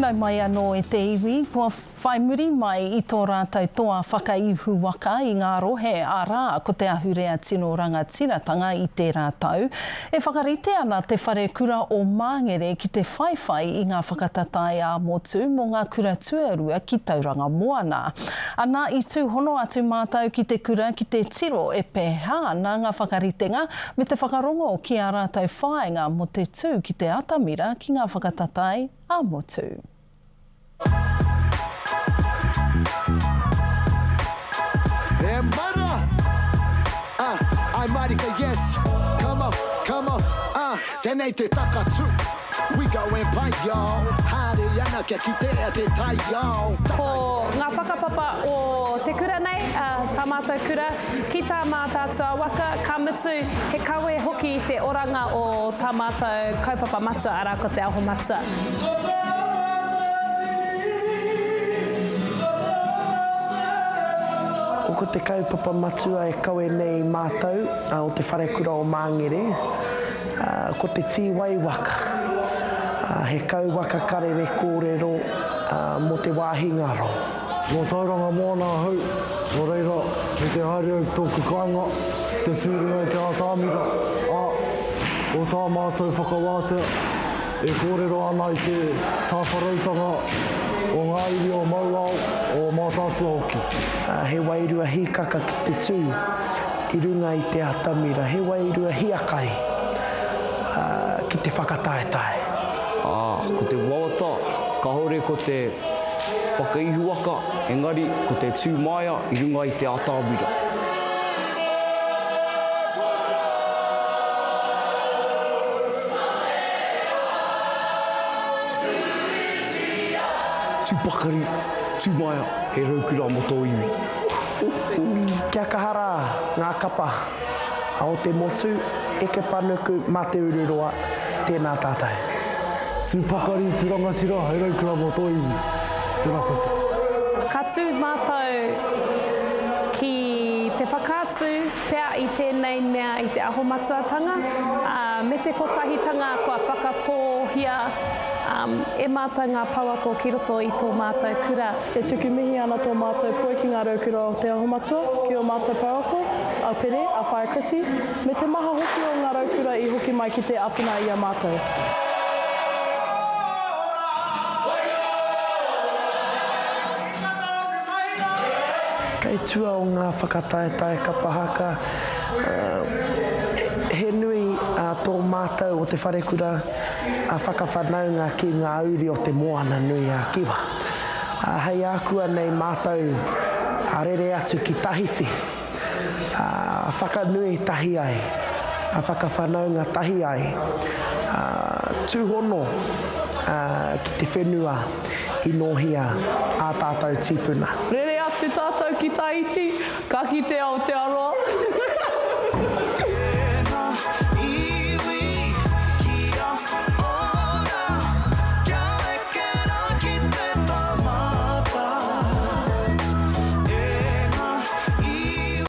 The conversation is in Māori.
Nau mai anō e te iwi, kua whai muri mai i tō rātou toa whakaihu waka i ngā rohe ārā ko te ahurea tino rangatiratanga i te rātou. E whakarite ana te whare kura o Māngere ki te whaiwhai i ngā whakatatai a motu mō ngā kura tuarua ki Tauranga Moana. Ana i tūhono atu mātou ki te kura ki te tiro e pēhā ana ngā whakaritenga me te whakarongo ki a rātou whāinga mo te tū ki te atamira ki ngā whakatatai a motu. Hey, mana! I'm Marika, yes. Come on, tēnei te takatu. We going pipe, y'all. Hāre ana kia ki te te tai, y'all. Ko ngā whakapapa o te kura nei, tā mātou kura, ki tā mātātua waka, ka mutu he kawe hoki i te oranga o tā mātou kaupapa matua ara ko te aho matua. Ko te kaupapa matua e kawe nei mātou o te wharekura o Māngere, ko te tīwai waka. He kau waka karere kōrero mo te wāhingaro. Mō Tauranga Moana hau, o reira me te haere au tōku kāinga, te tūrunga i te ātāmira, o tā mātou whakawātea, e kōrero ana i te tāwharautanga o ngā iri o Mauao o Mātātua hoki. He wairua hikaka ki te tū, i runga i te atamira. He wairua hiakai ki te whakataetae. Ko te wawata, ka hore ko te whakaihu waka, engari ko te tūmaia i runga i te atamira. Tūpakari, tūmaia, he raukura mo tō iwi. Kia kahara ngā kapa o te motu, eke panuku mā te ururoa, tēnā tātai. Tūpakari, tūrangatira, he raukura mo tō iwi. Tēnā koutou. Ka tū mātou ki te whakātu pea i tēnei mea i te aho matuatanga, me te kotahitanga kua whakatōhia e mātou ngā pauako ki roto i tō mātou kura. E tuku mihi ana tō mātou pua ki ngā raukura o te aho matua, ki o mātou pauako, a pere, a whaekrisi, me te maha hoki o ngā raukura i hoki mai ki te awhina i a mātou. Kei tua o ngā whakataetae kapahaka, he nui tō mātou o te wharekura whakawhanaunga ki ngā uri o te moana nui a kiwa. Hei ākua nei mātou rere atu ki Tahiti, whakanui tahi ai, whakawhanaunga tahi ai, tūhono ki te whenua i nohia a tātou tīpuna. Rere atu tātou ki Tahiti, ka kite Aotearoa.